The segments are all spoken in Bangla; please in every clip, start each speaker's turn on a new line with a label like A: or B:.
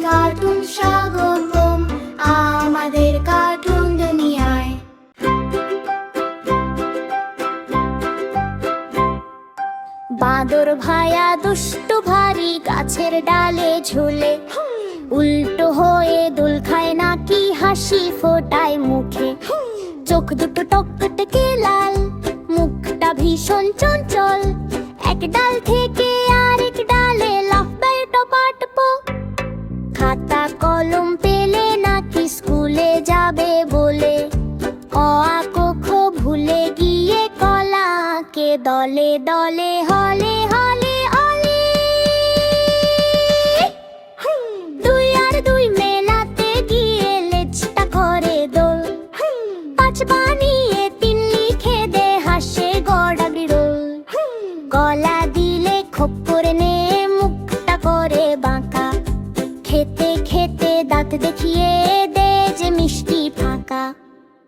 A: কার্টুন স্বাগতম আমাদের কার্টুন দুনিয়ায়। বাঁদর ভায়া দুষ্টু ভারী গাছের ডালে ঝুলে, উল্টো হয়ে দোল খায় নাকি হাসি ফোটায় মুখে। চোখ দুটো টকটকে লাল, মুখটা ভীষণ চঞ্চল, এক ডাল থেকে আরেক ডালে লাফায় টপাটপ। খাতা কলম পেলে নাকি স্কুলে যাবে বলে, অ আ ক খ ভুলে গিয়ে কলাকে দলে দলে হলে হলে অলে। দুই আর দুই মেলাতে গিয়ে লেজটা করে দোল, পাঁচ বানিয়ে তিন লিখে দে হাসে গড়া বিরল। গলা দিলে খপ্পর নে মুখটা করে বাঁকা, খেতে খেতে দাঁত দেখিয়ে দে যে মিষ্টি ফাঁকা।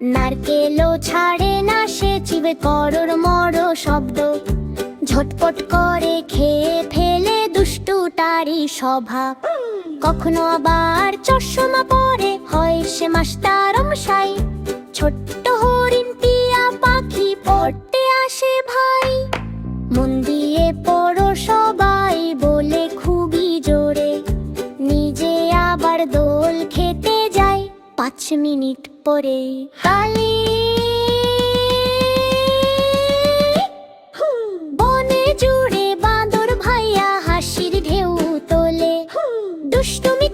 A: নারকেলও ছাড়ে না সে চিবে করর মর শব্দ, ঝটপট করে খেয়ে ফেলে দুষ্টুটারই স্বভাব। কখনো আবার চশমা পরে হয় সে মাস্টার মশাই, ছোট্ট হরিণ টিয়া পাখি পড়তে আসে ভাই। মন দিয়ে পড়ো সবাই বলে খুবই জোরে, নিজে আবার দোল খেতে যায় 5 মিনিট পরে। কালি বনে জুড়ে বাঁদর ভাইয়া হাসির ঢেউ তোলে, দুষ্টুমি